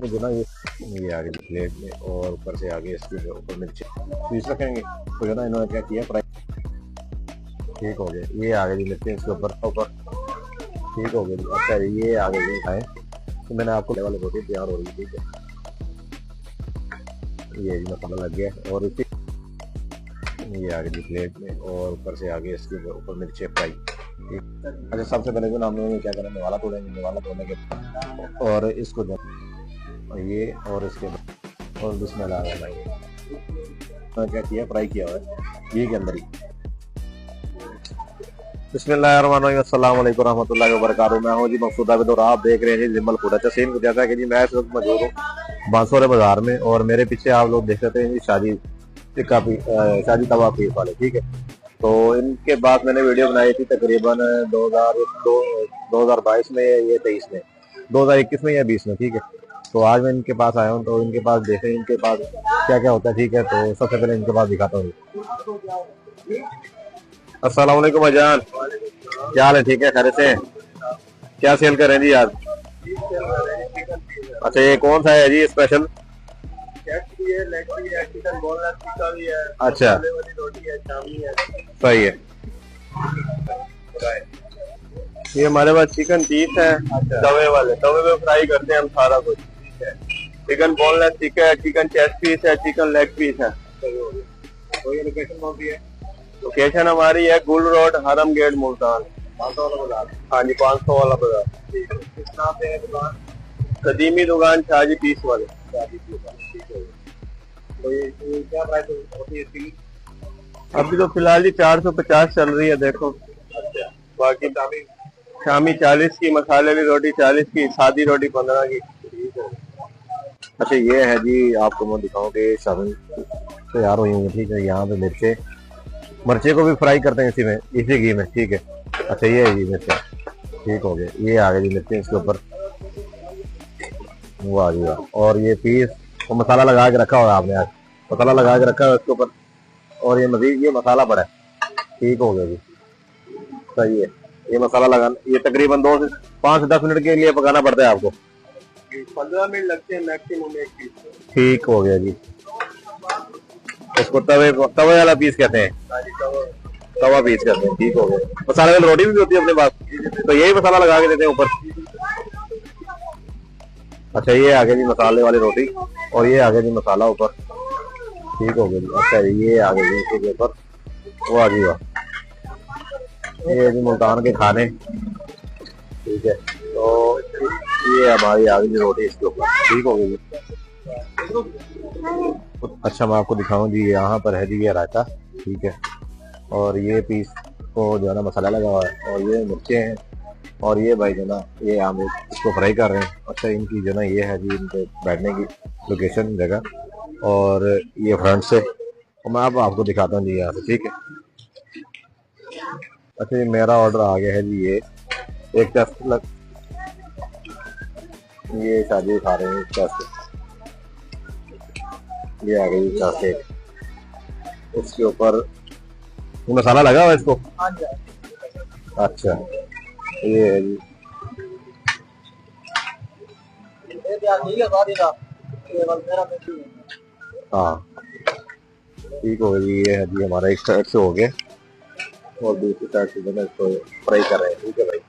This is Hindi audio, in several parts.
जो ना ये आगे प्लेट में और ऊपर से आगे इसके ऊपर मिर्ची पीस रखेंगे। तो जो ना इन्होंने क्या किया फ्राई ठीक हो गया। ये आगे जी मिर्ची इसके ऊपर ऊपर ठीक हो गया जी। अच्छा ये आगे जी खाएं। तो मैंने आपको वाली रोटी तैयार हो रही है। ठीक है ये जी मसाला लग गया और इसी ये आगे जी प्लेट में और ऊपर से आगे इसके ऊपर मिर्ची फ्राई। अच्छा सबसे पहले जो ना हम लोग क्या करें निवाला तोड़ेंगे। निवाला तोड़ने के और इसको ये और इसके और बिस्मिल्लाह क्या किया फ्राई किया हुआ है ये के अंदर ही। बिस्मिल्लाहिर्रहमानिर्रहीम अस्सलाम वालेकुम रहमतुल्लाहि व बरकातहू। मैं हूं जी मकसूद आबिद और आप देख रहे हैं जी जिम्मल फूड। अच्छा सीन जैसा कि जी मैं इस वक्त मौजूद हूँ बांसवाड़े बाजार में और मेरे पीछे आप लोग देख सकते हैं जी शादी शादी तवा पीस वाले। ठीक है तो इनके बाद मैंने वीडियो बनाई थी तकरीबन 2022 में ये 23 में 2021 में या 20 में। ठीक है तो आज मैं इनके पास आया हूँ तो इनके पास देखें इनके पास क्या क्या होता है। ठीक है तो सबसे पहले इनके पास दिखाता हूँ। अस्सलाम वालेकुम भाईजान, क्या हाल है? ठीक है खैरियत से? क्या सेल कर रहे हैं जी आज? अच्छा ये कौन सा है जी स्पेशल? अच्छा सही है। ये हमारे पास चिकन पीस है तवे वाले, तवे पे फ्राई करते हैं हम सारा कुछ। Chicken boneless chicken chest piece है, चिकन लेग पीस है। तो ये लोकेशन कौन सी है? लोकेशन हमारी है गुल रोड, हरम गेट, मुल्तान। 500 वाला बाजार। हाँ जी 500 वाला बाजार। किस नाम से है दुकान? कदीमी दुकान शाहजी पीस वाले। तो ये क्या प्राइस होती है इसकी? अभी तो फिलहाल जी 450 चल रही है देखो। अच्छा बाकी शामी 40 की, मसाले वाली रोटी 40 की, सादी रोटी 15 की। अच्छा ये है जी आपको मैं दिखाऊं कि शामी तैयार हुई हुई। ठीक है यहाँ पे मिर्चे को भी फ्राई करते हैं इसी में, इसी घी में। ठीक है अच्छा ये है जी मिर्चे ठीक हो गए। ये आ गए जी मिर्चे इसके ऊपर, वाह जी वाह। और ये पीस वो मसाला लगा के रखा हुआ है आपने, आज मसाला लगा के रखा हुआ है इसके ऊपर और ये मजीद ये मसाला पड़ा है। ठीक हो गया जी सही है। ये मसाला लगाना ये तकरीबन 2 से 5 से 10 मिनट के लिए पकाना पड़ता है आपको? 15 मिनट लगते हैं मैक्सिमम एक पीस। ठीक हो गया जी। इसको तवे वाला पीस कहते हैं, तवा पीस कहते हैं। ठीक हो गया। मसाले वाली रोटी भी होती है अपने पास, तो यही मसाला लगा के देते हैं ऊपर। अच्छा ये आ गया जी मसाले वाली रोटी और ये आ गया जी मसाला ऊपर। ठीक हो गया जी। अच्छा ये आ गया जी इसके ऊपर, वो आ गई वाह। ये जी मुल्तान के खाने। ठीक है तो ये हमारी आ गई जी रोटी इसके ऊपर। ठीक हो गई जी। अच्छा मैं आपको दिखाऊं जी यहाँ पर है जी ये रायता। ठीक है और ये पीस को जो है ना मसाला लगा हुआ है और ये मिर्चे हैं और ये भाई जो ना ये हम इसको फ्राई कर रहे हैं। अच्छा इनकी जो ना ये है जी इनके बैठने की लोकेशन जगह और ये फ्रंट से और मैं अब आपको दिखाता हूँ जी यहाँ से। ठीक है अच्छा ये मेरा ऑर्डर आ गया है जी। ये एक टेस्ट ये शादी खा रहे हैं टेस्ट, ये आ गई चाट। इसके ऊपर मसाला लगा हुआ इसको। अच्छा ये है जी हाँ ठीक हो गई। ये है जी हमारा एक साइड से हो गया और दूसरी साइड से जो है इसको फ्राई कर रहे हैं। ठीक है भाई।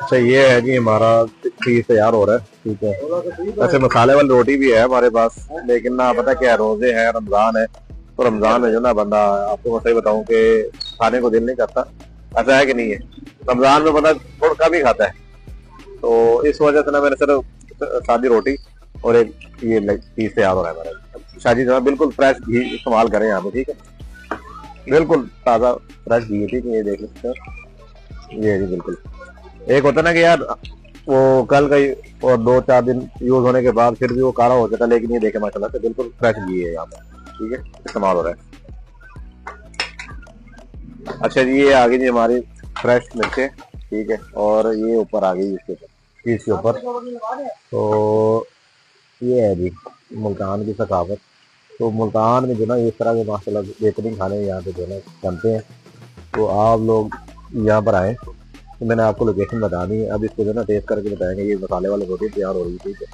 अच्छा ये है जी हमारा पीस तैयार हो रहा है, ठीक है। वैसे मसाले वाली रोटी भी है हमारे पास, लेकिन ना पता क्या है, रोजे हैं, रमजान है, तो रमजान में जो ना बंदा, आपको मैं सही बताऊं कि खाने को दिल नहीं करता। ऐसा है कि नहीं है? रमजान में बंदा थोड़ा कम ही खाता है, तो इस वजह से ना मैंने सिर्फ सादी रोटी और एक ये पीस तैयार हो रहा है हमारा। शादी जो है बिल्कुल फ्रेश घी इस्तेमाल करें यहाँ पे, ठीक है, बिल्कुल ताज़ा फ्रेश घी है, ठीक है। ये देख सकते हैं, ये है जी बिल्कुल। एक होता है ना कि यार वो कल का और 2-4 दिन यूज होने के बाद फिर भी वो काला हो जाता है, लेकिन ये देखे माशाल्लाह से बिल्कुल फ्रेश घी है यहाँ पर, ठीक है, इस्तेमाल हो रहा है। अच्छा जी, ये आ गई जी हमारी फ्रेश मिर्चें, ठीक है, और ये ऊपर आ गई इसके ऊपर, पीस के ऊपर। तो ये है जी मुल्तान की सकाफत। तो मुल्तान में जो ना इस तरह के माशाल्लाह बेहतरीन खाने यहाँ पे जो ना बनते हैं, तो आप लोग यहाँ पर आए। तो मैंने आपको लोकेशन बता दी है, अब इसको जो ना टेस्ट करके बताएंगे। ये मसाले वाली रोटी तैयार हो रही है, ठीक है,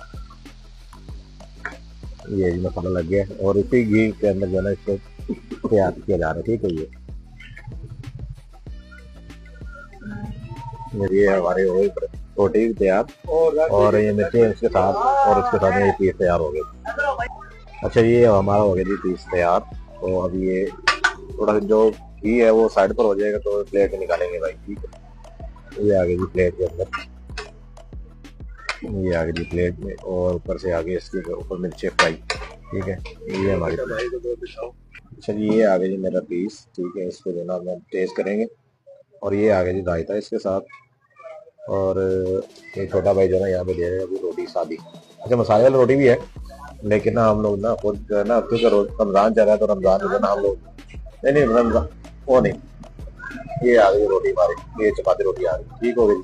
ये जी मसाला लग गया है और इसी घी के अंदर जो है ना इसको तैयार किया जा रहा है, ठीक है। ये हमारी हो गई रोटी तैयार और ये मिर्ची इसके साथ, और उसके साथ ये पीस तैयार हो गए। अच्छा, ये हमारा हो गया जी पीस तैयार। तो अब ये थोड़ा सा जो घी है वो साइड पर हो जाएगा, तो प्लेट में निकालेंगे भाई, ठीक है। ये आ गई जी प्लेट के अंदर, ये आ गई जी प्लेट में, और ऊपर से आगे इसके ऊपर मिर्ची फ्राई, ठीक है। ये हमारी, अच्छा जी, ये आ गया जी मेरा पीस, ठीक है। इसको जो ना हम टेस्ट करेंगे। और ये आ गया जी रायता इसके साथ, और ये छोटा भाई जो है ना यहाँ पे दे रहे हैं अभी रोटी सादी। अच्छा, मसाले वाली रोटी भी है, लेकिन ना हम लोग ना खुद जो है ना, क्योंकि रमजान चल रहा है, तो रमजान में जो है ना हम लोग, नहीं नहीं रमजान वो नहीं, ये आ गई रोटी हमारी, ये चपाती रोटी आ गई, ठीक हो गई।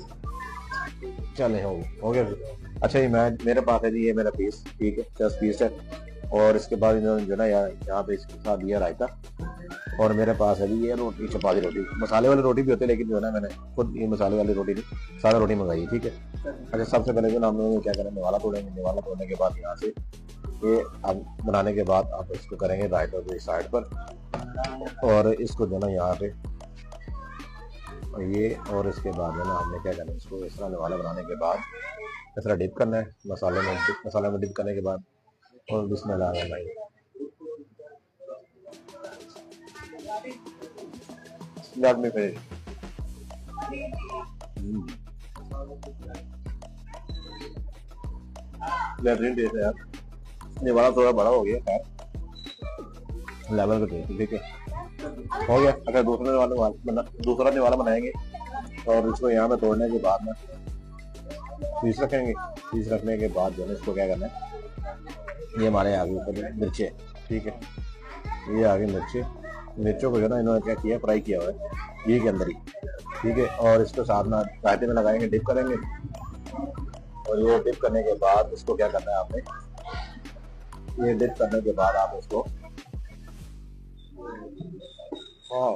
चले हो गया जी। अच्छा, ये मैं मेरे पास है जी, ये मेरा पीस, ठीक है, 10 पीस है। और इसके बाद इन्होंने जो ना यहाँ पे इसके साथ दिया रायता, और मेरे पास है जी ये रोटी, चपाती रोटी। मसाले वाली रोटी भी होती है, लेकिन जो है ना मैंने खुद ये मसाले वाली रोटी नहीं, सादा रोटी मंगाई है, ठीक है। अच्छा, सबसे पहले जो ना हम लोग क्या करें, निवाला तोड़ेंगे। निवाला तोड़ने के बाद यहाँ से ये अब बनाने के बाद आप इसको करेंगे रायता को इस साइड पर, और इसको जो ना यहाँ पे ये, और इसके बाद जो ना हमने क्या करना है, इसको इस तरह निवाला बनाने के बाद इस तरह डिप करना है मसाले में डिप करने के बाद, और बिस्मिल्लाह भाई, लेट मी फिनिश। बेहतरीन टेस्ट है यार, ये वाला थोड़ा बड़ा हो गया खैर, लेवल का टेस्ट, ठीक है, हो गया। अगर दूसरा निवाला बनाएंगे, और इसको यहाँ पे तोड़ने के बाद ना पीस रखेंगे। पीस रखने के बाद जो है इसको क्या करना है, ये हमारे आगे ऊपर मिर्चे, ठीक है, ये आगे मिर्चों को जो ना इन्होंने क्या किया, फ्राई किया हुआ है घी के अंदर ही, ठीक है। और इसको साथ में रायते में लगाएंगे, डिप करेंगे, और ये डिप करने के बाद इसको क्या करना है आपने, ये डिप करने के बाद आप इसको, हाँ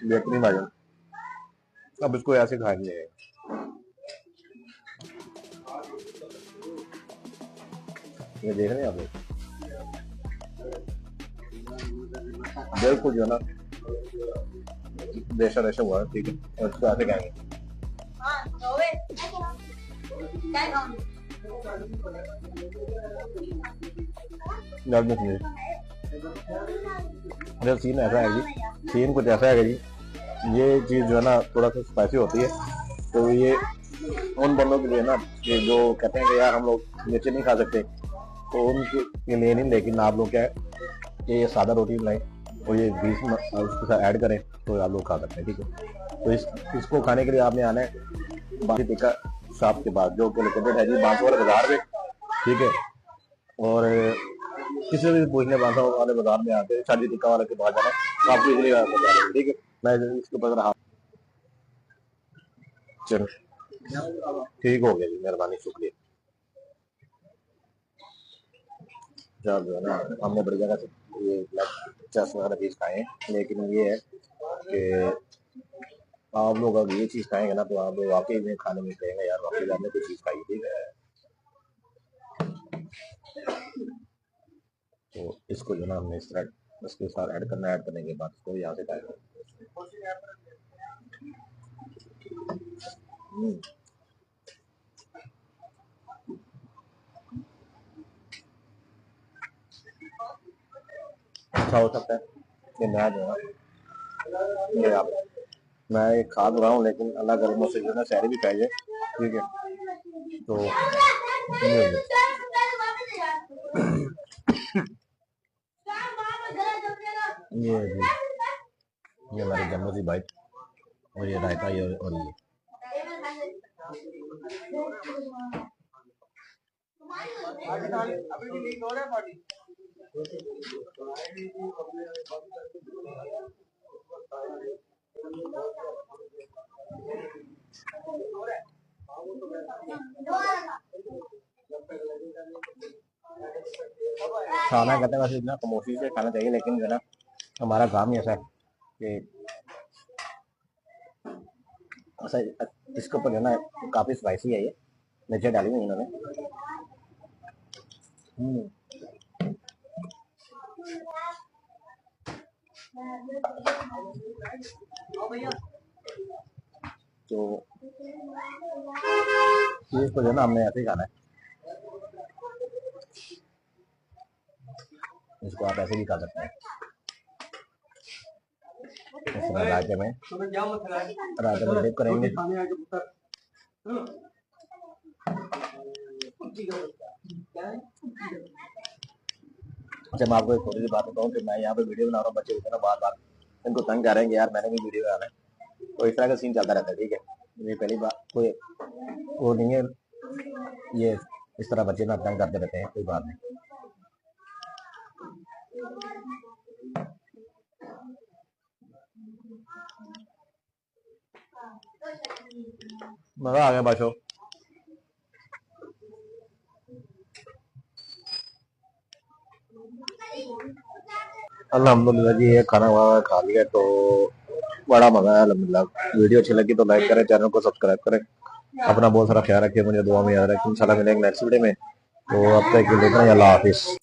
बेहतरीन भाजन, अब इसको ऐसे खाएंगे, ये देख रहे हैं आप लोग, बिल्कुल जो है ना रेशा रेशा हुआ है, ठीक है, और इसको ऐसे खाएंगे। जब सीन ऐसा है जी, सीन कुछ ऐसा है जी, ये चीज़ जो है ना थोड़ा सा स्पाइसी होती है, तो ये उन बंदों के लिए ना, ये जो कहते हैं कि यार हम लोग मिर्ची नहीं खा सकते, तो उनके लिए नहीं, लेकिन आप लोग क्या है कि ये सादा रोटी बनाएं और ये बीस उसके साथ ऐड करें, तो आप लोग खा सकते हैं, ठीक है। तो इसको खाने के लिए आपने आना है बाकी टिक्का शॉप के बाद, जो कि लोकेटेड है जी बांसो वाले बाजार में, ठीक है। और किसी भी पूछने बांसो वाले बाजार में आते हैं, शादी टिक्का वाले के पास जाना, तो आपको इजली बता देंगे, ठीक है। मैं इसके ऊपर रहा, चलो ठीक हो गया जी, मेहरबानी, शुक्रिया। जब जो है ना हमने बड़ी जगह से ये चेस वगैरह चीज़ खाए हैं, लेकिन ये है कि आप लोग अगर ये चीज़ खाएंगे ना, तो आप लोग वाकई में खाने में कहेंगे यार वाकई आपने कोई चीज़ खाई, ठीक है। तो इसको जो ना हमने इस तरह इसके साथ ऐड करना है, ऐड करने के बाद इसको यहाँ से खाएंगे। ऐसा हो सकता है कि मैं जो है ये आप मैं एक खा तो रहा हूँ, लेकिन अल्लाह करे मुझसे जो है ना शहरी भी खाई जाए, ठीक है। तो ये जी, ये हमारी जम्मू की बाइक और ये रायता ये और ये खाना कहते हैं वैसे इतना खामोशी से खाना चाहिए, लेकिन जो है ना हमारा काम ही ऐसा है कि ऐसा इसके ऊपर जो है ना काफी स्पाइसी है, ये मिर्चें डाली हुई इन्होंने। तो इसको जो है ना हमने ऐसे ही खाना है, इसको आप ऐसे भी खा सकते हैं। इसमें रायते में डिप करेंगे। अच्छा, मैं आपको एक थोड़ी सी बात बताऊं कि मैं यहाँ पे वीडियो बना रहा हूँ, बच्चे ना बार बार इनको तंग कर रहे हैं कि यार मैंने भी वीडियो बनाना है, तो इस तरह का सीन चलता रहता है, ठीक है। ये पहली बात कोई वो नहीं है, ये इस तरह बच्चे ना तंग करते रहते हैं, कोई बात नहीं। मजा आ गया बाशो। अल्हम्दुलिल्लाह जी, ये खाना वाना खा लिया तो बड़ा मजा आया अल्हम्दुलिल्लाह। वीडियो अच्छी लगी तो लाइक करें, चैनल को सब्सक्राइब करें, अपना बहुत सारा ख्याल रखिए, मुझे दुआ में याद रखें। इंशाल्लाह मिलेंगे नेक्स्ट वीडियो में। तो अब तक के लिए अल्लाह हाफिज।